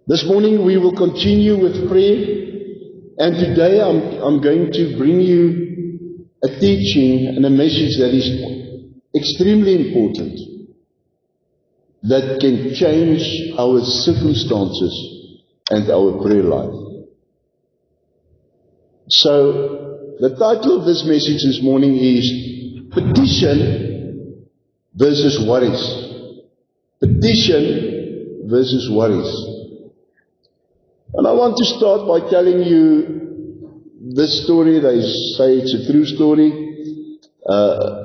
This morning we will continue with prayer, and today I'm going to bring you a teaching and a message that is extremely important, that can change our circumstances and our prayer life. So, the title of this message this morning is Petition versus Worries. Petition versus worries. And I want to start by telling you this story. They say it's a true story.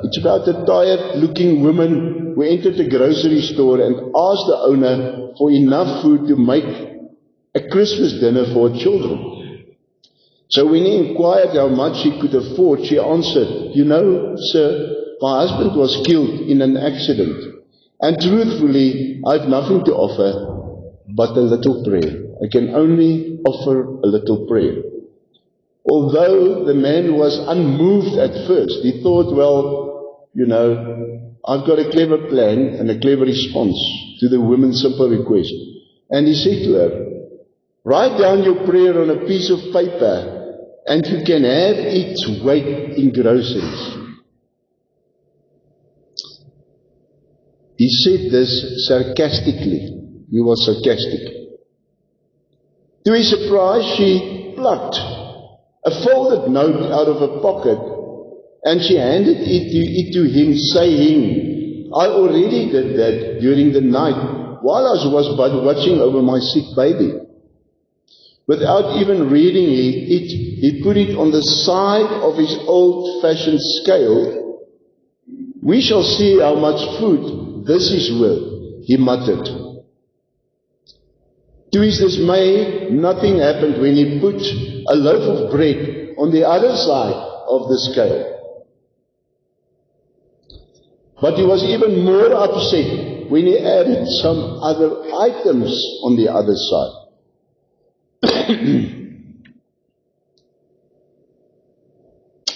It's about a tired-looking woman who entered a grocery store and asked the owner for enough food to make a Christmas dinner for her children. So when he inquired how much she could afford, she answered, "You know, sir, my husband was killed in an accident, and truthfully, I have nothing to offer but a little prayer. I can only offer a little prayer." Although the man was unmoved at first, he thought, well, you know, I've got a clever plan and a clever response to the woman's simple request. And he said to her, "Write down your prayer on a piece of paper and you can have its weight in groceries." He said this sarcastically. He was sarcastic. To his surprise, she plucked a folded note out of her pocket and she handed it to him, saying, "I already did that during the night while I was watching over my sick baby." Without even reading it, he put it on the side of his old-fashioned scale. "We shall see how much food this is worth," he muttered. To his dismay, nothing happened when he put a loaf of bread on the other side of the scale. But he was even more upset when he added some other items on the other side.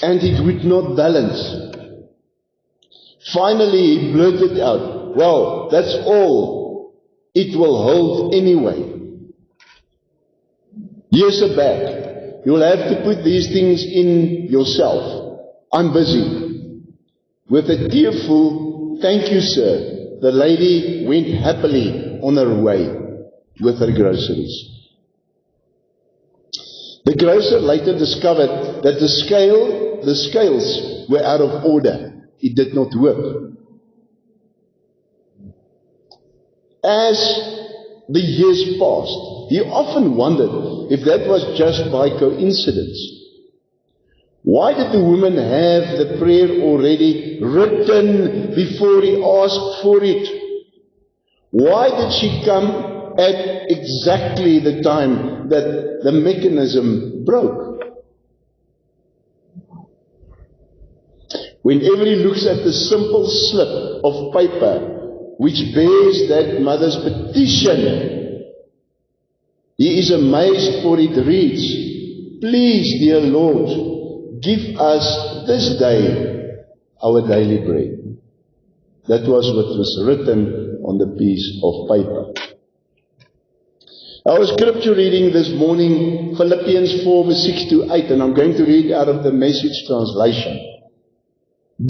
And it would not balance. Finally, he blurted out, "Well, that's all it will hold anyway. Here's a bag. You'll have to put these things in yourself. I'm busy." With a tearful, "Thank you, sir," the lady went happily on her way with her groceries. The grocer later discovered that the scales were out of order. It did not work. As the years passed, he often wondered if that was just by coincidence. Why did the woman have the prayer already written before he asked for it? Why did she come at exactly the time that the mechanism broke? Whenever he looks at the simple slip of paper which bears that mother's petition, he is amazed, for it reads, "Please, dear Lord, give us this day our daily bread." That was what was written on the piece of paper. Our scripture reading this morning, Philippians 4, verse 6-8, and I'm going to read out of the Message translation.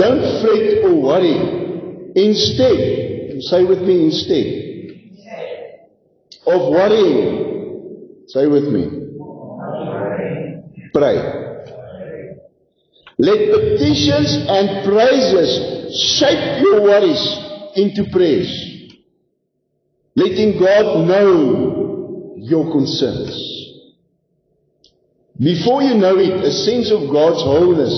Don't fret or worry. Instead, say with me, instead of worrying, say with me, pray. Let petitions and praises shape your worries into prayers, letting God know your concerns. Before you know it, a sense of God's wholeness,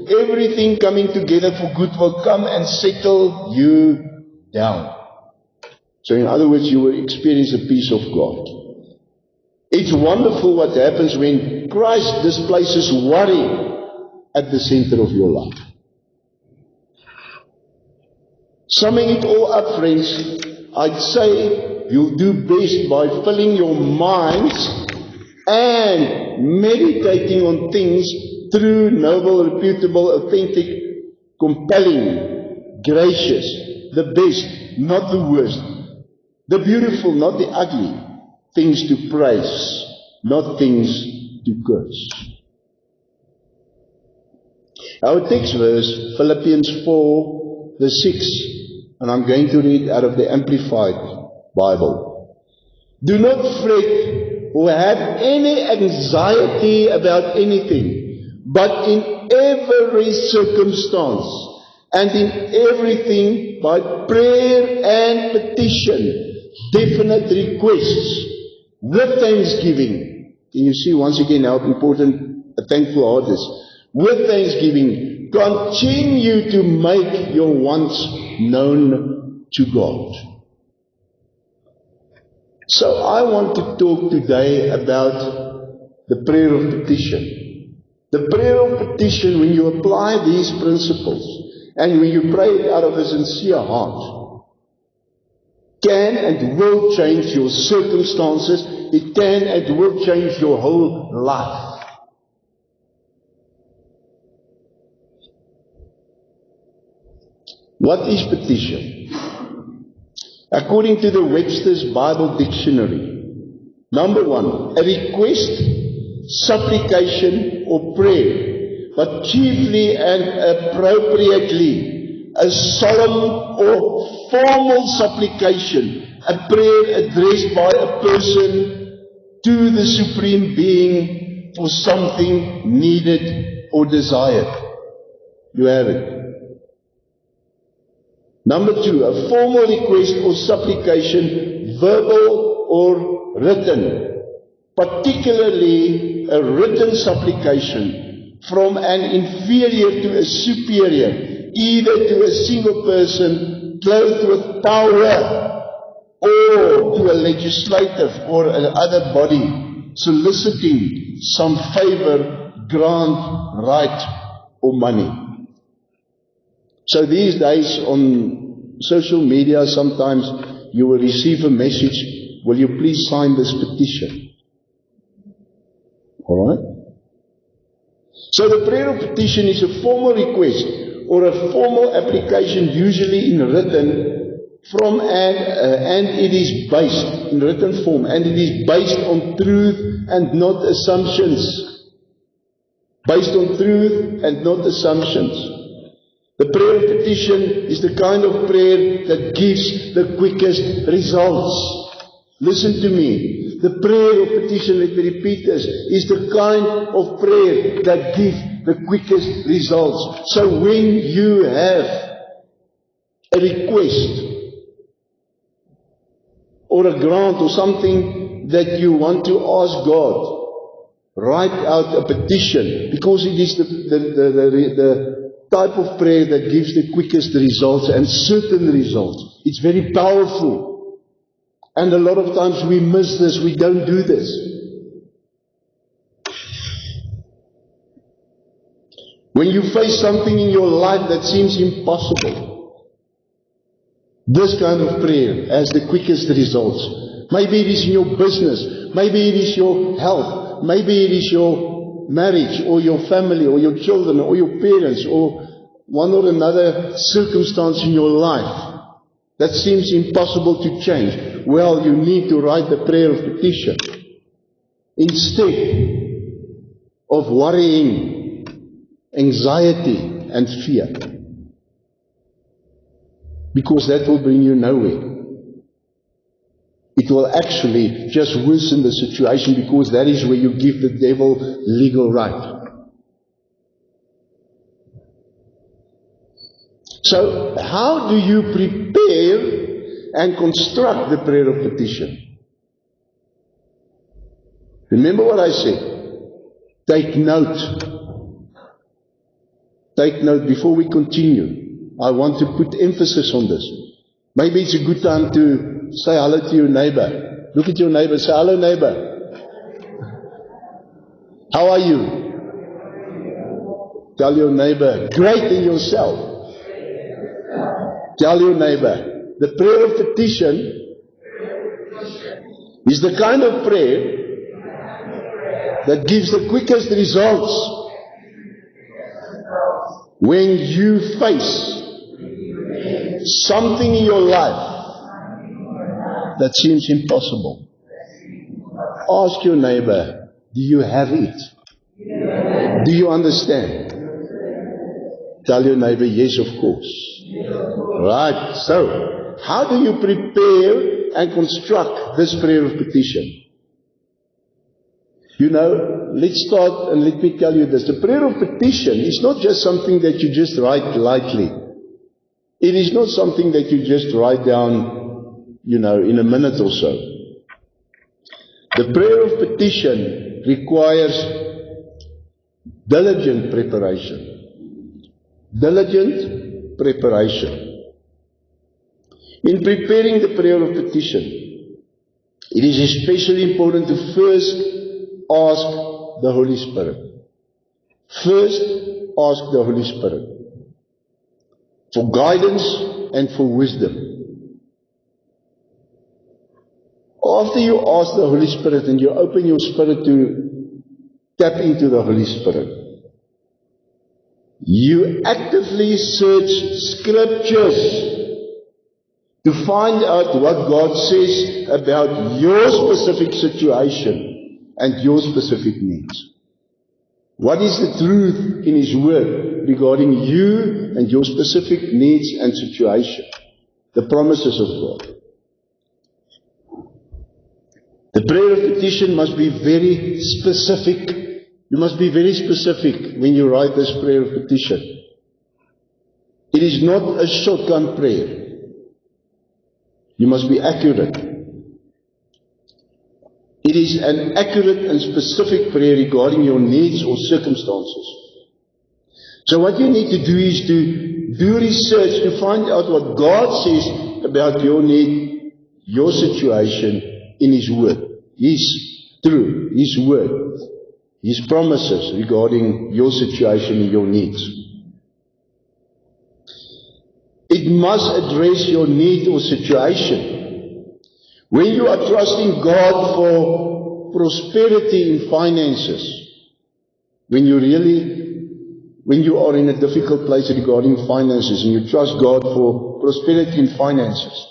everything coming together for good, will come and settle you down. So in other words, you will experience the peace of God. It's wonderful what happens when Christ displaces worry at the center of your life. Summing it all up, friends, I'd say you'll do best by filling your minds and meditating on things true, noble, reputable, authentic, compelling, gracious, the best, not the worst, the beautiful, not the ugly, things to praise, not things to curse. Our text verse, Philippians 4, verse 6, and I'm going to read out of the Amplified Bible. Do not fret or have any anxiety about anything, but in every circumstance and in everything by prayer and petition, definite requests, with thanksgiving. Can you see once again how important a thankful heart is? With thanksgiving, continue to make your wants known to God. So I want to talk today about the prayer of petition. The prayer of petition, when you apply these principles and when you pray it out of a sincere heart, can and will change your circumstances. It can and will change your whole life. What is petition? According to the Webster's Bible Dictionary, number one, a request, supplication or prayer, but chiefly and appropriately a solemn or formal supplication, a prayer addressed by a person to the Supreme Being for something needed or desired. You have it. Number two, a formal request or supplication, verbal or written, particularly a written supplication from an inferior to a superior, either to a single person clothed with power or to a legislative or another body soliciting some favor, grant, right or money. So these days on social media, sometimes you will receive a message, will you please sign this petition? Alright? So the prayer of petition is a formal request or a formal application, usually in written from and it is based in written form, and it is based on truth and not assumptions. Based on truth and not assumptions. The prayer of petition is the kind of prayer that gives the quickest results. Listen to me. The prayer of petition, let me repeat this, is the kind of prayer that gives the quickest results. So when you have a request or a grant or something that you want to ask God, write out a petition, because it is the type of prayer that gives the quickest results and certain results. It's very powerful. And a lot of times we miss this, we don't do this. When you face something in your life that seems impossible, this kind of prayer has the quickest results. Maybe it is in your business, maybe it is your health, maybe it is your marriage or your family or your children or your parents or one or another circumstance in your life that seems impossible to change. Well, you need to write the prayer of petition instead of worrying, anxiety and fear, because that will bring you nowhere. It will actually just worsen the situation, because that is where you give the devil legal right. So, how do you prepare and construct the prayer of petition? Remember what I said. Take note. Take note before we continue. I want to put emphasis on this. Maybe it's a good time to say hello to your neighbor. Look at your neighbor. Say, hello neighbor. How are you? Tell your neighbor, great in yourself. Tell your neighbor, the prayer of petition is the kind of prayer that gives the quickest results when you face something in your life that seems impossible. Ask your neighbor, do you have it? Do you understand? Tell your neighbor, yes, of course. Right, so, how do you prepare and construct this prayer of petition? You know, let's start and let me tell you this. The prayer of petition is not just something that you just write lightly. It is not something that you just write down, you know, in a minute or so. The prayer of petition requires diligent preparation. Diligent preparation. In preparing the prayer of petition, it is especially important to first ask the Holy Spirit. First, ask the Holy Spirit for guidance and for wisdom. After you ask the Holy Spirit and you open your spirit to tap into the Holy Spirit, you actively search scriptures to find out what God says about your specific situation and your specific needs. What is the truth in His Word regarding you and your specific needs and situation? The promises of God. The prayer of petition must be very specific. You must be very specific when you write this prayer of petition. It is not a shotgun prayer. You must be accurate. It is an accurate and specific prayer regarding your needs or circumstances. So what you need to do is to do research to find out what God says about your need, your situation in His Word. His truth, His Word, His promises regarding your situation and your needs. It must address your need or situation. When you are trusting God for prosperity in finances, when you are in a difficult place regarding finances and you trust God for prosperity in finances,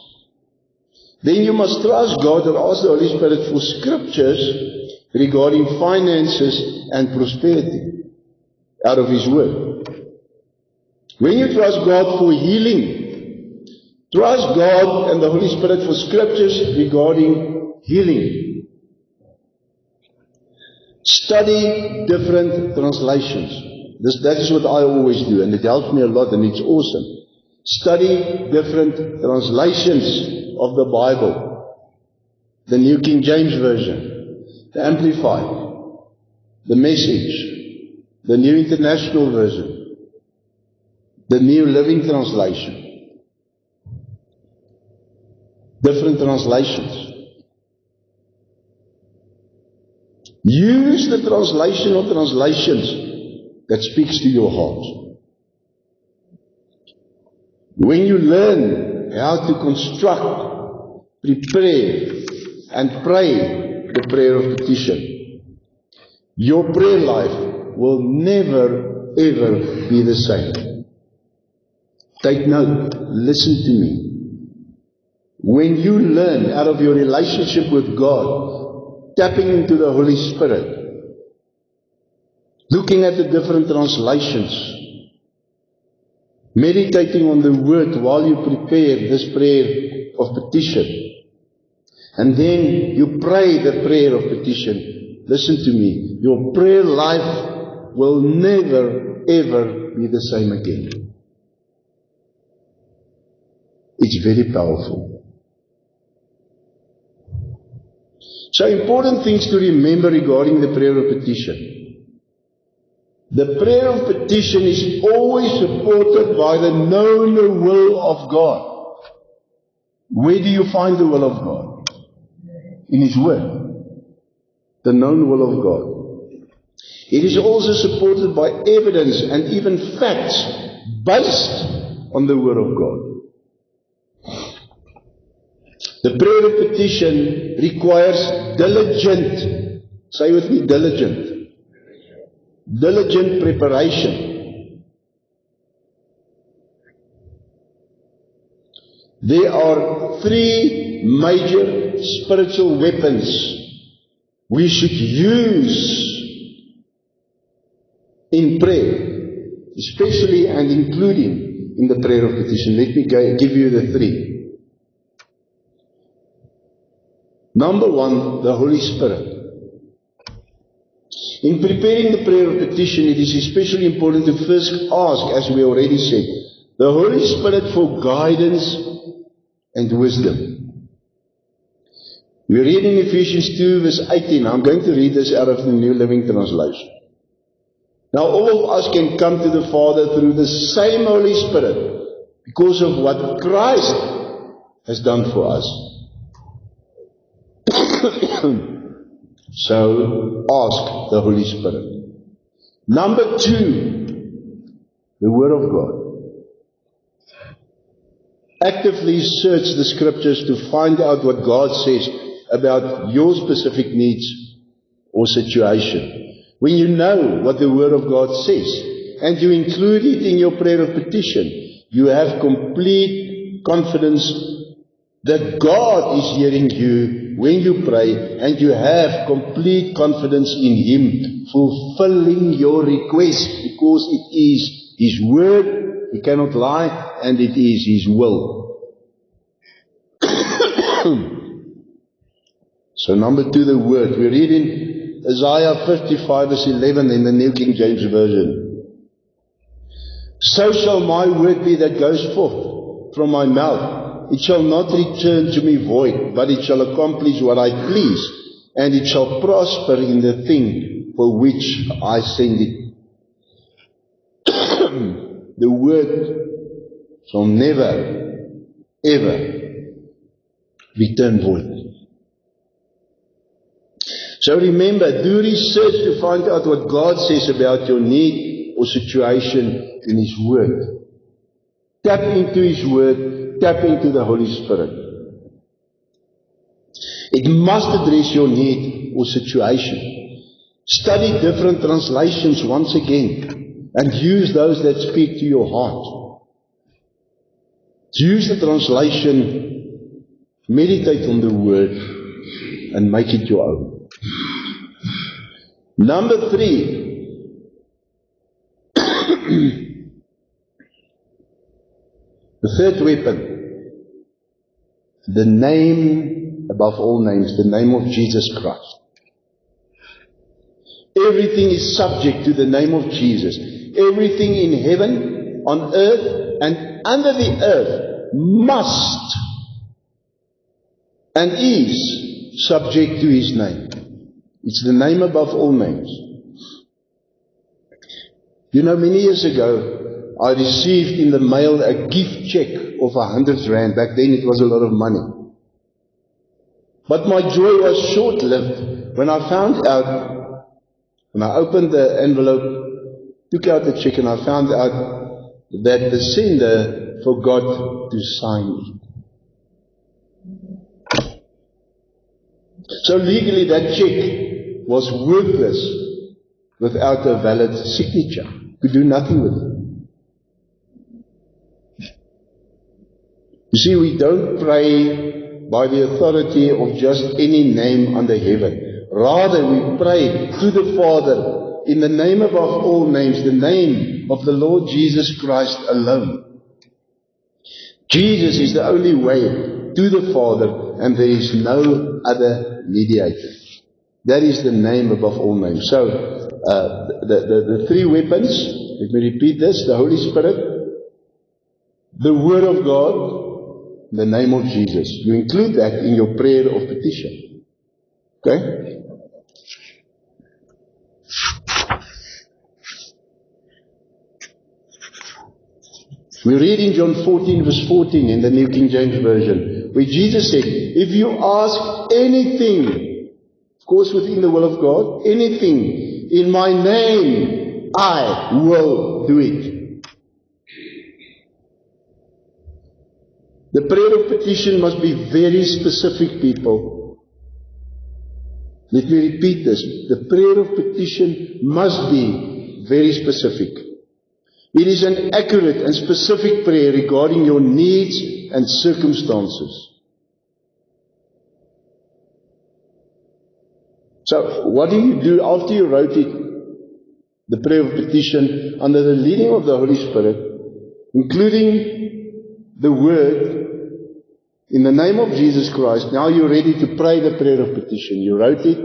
then you must trust God and ask the Holy Spirit for scriptures regarding finances and prosperity out of His Word. When you trust God for healing, trust God and the Holy Spirit for scriptures regarding healing. Study different translations. That is what I always do, and it helps me a lot, and it's awesome. Study different translations of the Bible. The New King James Version, the Amplified, the Message, the New International Version, the New Living Translation. Different translations. Use the translation or translations that speaks to your heart. When you learn how to construct, prepare, and pray the prayer of petition, your prayer life will never ever be the same. Take note, listen to me. When you learn out of your relationship with God, tapping into the Holy Spirit, looking at the different translations, meditating on the Word while you prepare this prayer of petition, and then you pray the prayer of petition, listen to me, your prayer life will never ever be the same again. It's very powerful. So important things to remember regarding the prayer of petition. The prayer of petition is always supported by the known will of God. Where do you find the will of God? In His Word. The known will of God. It is also supported by evidence and even facts based on the Word of God. The prayer of petition requires diligent, say with me, diligent preparation. There are three major spiritual weapons we should use in prayer, especially and including in the prayer of petition. Let me give you the three. Number one, the Holy Spirit. In preparing the prayer of petition, it is especially important to first ask, as we already said, the Holy Spirit for guidance and wisdom. We read in Ephesians 2 verse 18. I'm going to read this out of the New Living Translation. Now all of us can come to the Father through the same Holy Spirit because of what Christ has done for us. So ask the Holy Spirit. Number two, the Word of God. Actively search the Scriptures to find out what God says about your specific needs or situation. When you know what the Word of God says and you include it in your prayer of petition, you have complete confidence that God is hearing you when you pray, and you have complete confidence in Him fulfilling your request, because it is His Word, He cannot lie, and it is His will. So number two, the Word. We read in Isaiah 55 verse 11 in the New King James Version. So shall my word be that goes forth from my mouth. It shall not return to me void, but it shall accomplish what I please, and it shall prosper in the thing for which I send it. The word shall never, ever return void. So remember, do research to find out what God says about your need or situation in His Word. Tap into His Word, tap into the Holy Spirit. It must address your need or situation. Study different translations once again and use those that speak to your heart. Use the translation, meditate on the Word, and make it your own. Number three, the third weapon, the name above all names, the name of Jesus Christ. Everything is subject to the name of Jesus. Everything in heaven, on earth, and under the earth must and is subject to His name. It's the name above all names. You know, many years ago, I received in the mail a gift check of 100 rand. Back then it was a lot of money. But my joy was short-lived when I found out, when I opened the envelope, took out the check, and I found out that the sender forgot to sign it. So legally that check was worthless without a valid signature. Could do nothing with it. You see, we don't pray by the authority of just any name under heaven. Rather, we pray to the Father in the name above all names, the name of the Lord Jesus Christ alone. Jesus is the only way to the Father, and there is no other mediator. That is the name above all names. So, the three weapons, let me repeat this: the Holy Spirit, the Word of God, the name of Jesus. You include that in your prayer of petition. Okay? We read in John 14 verse 14 in the New King James Version, where Jesus said, if you ask anything, of course within the will of God, anything in my name, I will do it. The prayer of petition must be very specific, people. Let me repeat this. The prayer of petition must be very specific. It is an accurate and specific prayer regarding your needs and circumstances. So what do you do after you wrote it? The prayer of petition under the leading of the Holy Spirit, including the word, in the name of Jesus Christ. Now you're ready to pray the prayer of petition. You wrote it,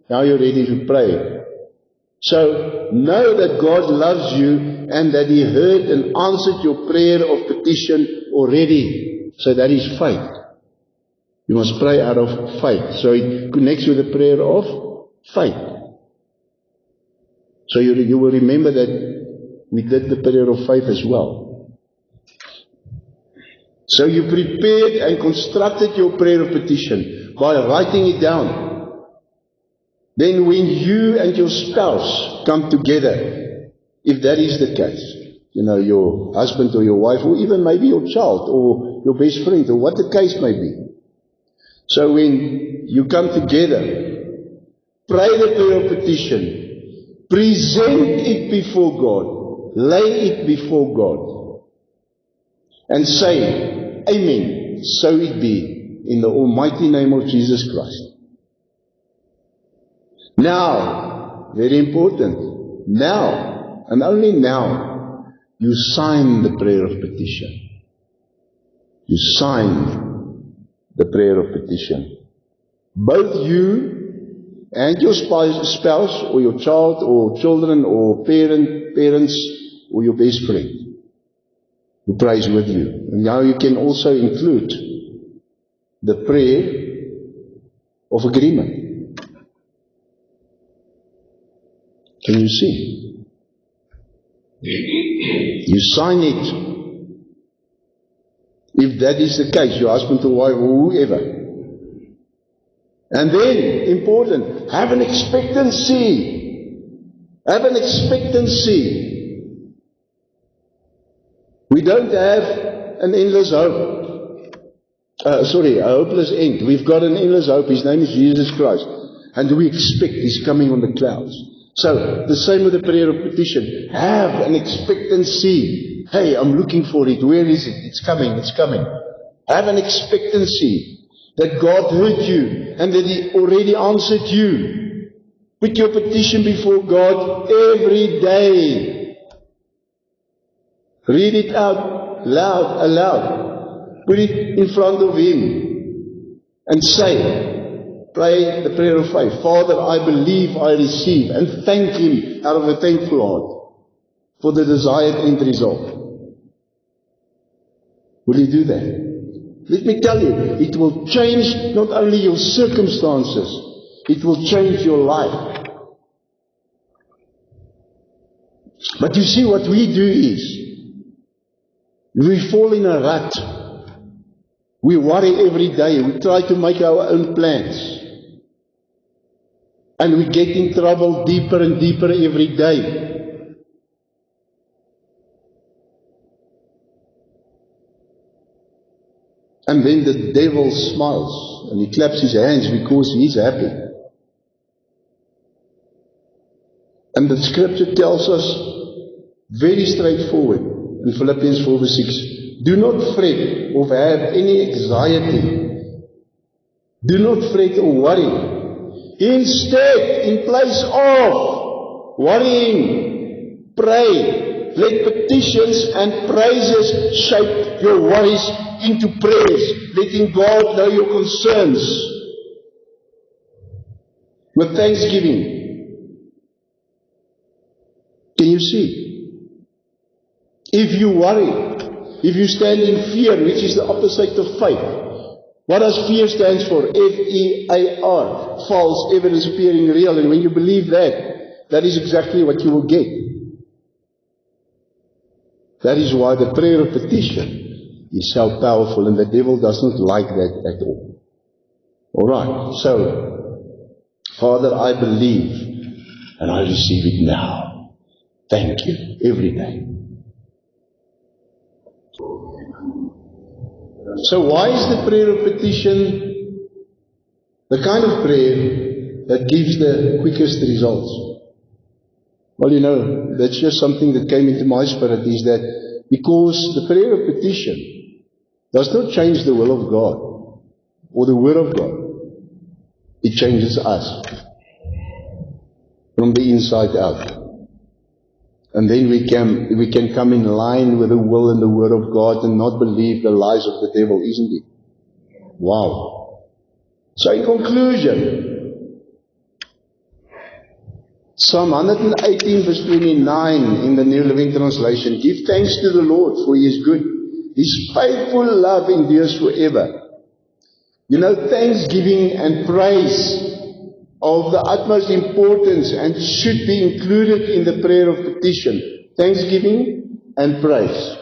now you're ready to pray. So know that God loves you and that He heard and answered your prayer of petition already. So that is faith. You must pray out of faith. So it connects with the prayer of faith. So you will remember that we did the prayer of faith as well. So you prepared and constructed your prayer of petition by writing it down. Then when you and your spouse come together, if that is the case, your husband or your wife, or even maybe your child or your best friend, or what the case may be. So when you come together, pray the prayer of petition. Present it before God. Lay it before God. And say, Amen. So it be. In the almighty name of Jesus Christ. Now, very important. Now, and only now, you sign the prayer of petition. You sign the prayer of petition. Both you and your spouse, or your child, or children, or parents, or your best friend who prays with you. And now you can also include the prayer of agreement. Can you see? You sign it. If that is the case, your husband or wife, or whoever. And then, important, have an expectancy. Have an expectancy. We don't have an endless hope. A hopeless end. We've got an endless hope. His name is Jesus Christ. And we expect He's coming on the clouds. So, the same with the prayer of petition. Have an expectancy. Hey, I'm looking for it. Where is it? It's coming. It's coming. Have an expectancy that God heard you and that He already answered you. Put your petition before God every day. Read it out loud, aloud. Put it in front of Him and pray the prayer of faith. Father, I believe, I receive, and thank Him out of a thankful heart for the desired end result. Will you do that? Let me tell you, it will change not only your circumstances, it will change your life. But you see, what we do is, we fall in a rut. We worry every day. We try to make our own plans. And we get in trouble deeper and deeper every day. And then the devil smiles and he claps his hands because he is happy. And the scripture tells us very straightforward in Philippians 4 verse 6, do not fret or have any anxiety. Do not fret or worry. Instead, in place of worrying, pray. Let petitions and praises shape your worries into prayers, letting God know your concerns with thanksgiving. Can you see? If you worry, if you stand in fear, which is the opposite of faith, what does fear stand for? F-E-A-R, false evidence appearing real. And when you believe that, that is exactly what you will get. That is why the prayer of petition is so powerful, and the devil does not like that at all. Alright, so, Father, I believe, and I receive it now. Thank you, every day. So why is the prayer of petition the kind of prayer that gives the quickest results? Well, that's just something that came into my spirit, is that because the prayer of petition does not change the will of God or the word of God. It changes us. from the inside out. And then we can come in line with the will and the word of God and not believe the lies of the devil, isn't it? Wow. So in conclusion, Psalm 118 verse 29 in the New Living Translation, give thanks to the Lord, for He is good. His faithful love endures forever. You know, thanksgiving and praise are of the utmost importance and should be included in the prayer of petition. Thanksgiving and praise.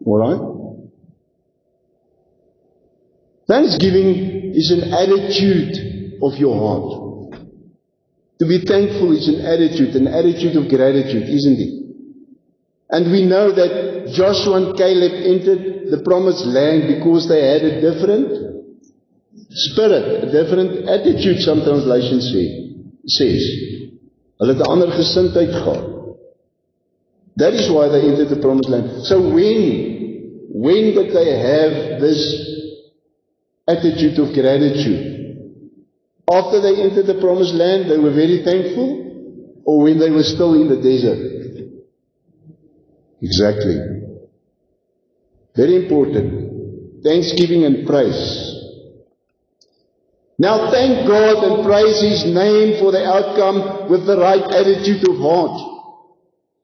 Alright? Thanksgiving is an attitude of your heart. To be thankful is an attitude of gratitude, isn't it? And we know that Joshua and Caleb entered the promised land because they had a different spirit, a different attitude, some translations says. Hulle het 'n ander gesindheid gehad. That is why they entered the promised land. So when did they have this attitude of gratitude? After they entered the promised land, they were very thankful, or when they were still in the desert? Exactly. Very important. Thanksgiving and praise. Now thank God and praise His name for the outcome with the right attitude of heart.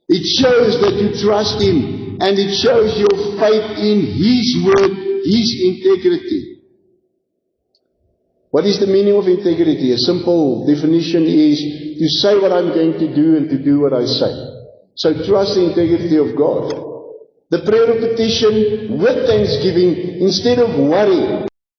It shows that you trust Him, and it shows your faith in His word, His integrity. What is the meaning of integrity? A simple definition is to say what I'm going to do and to do what I say. So trust the integrity of God. The prayer of petition with thanksgiving instead of worry.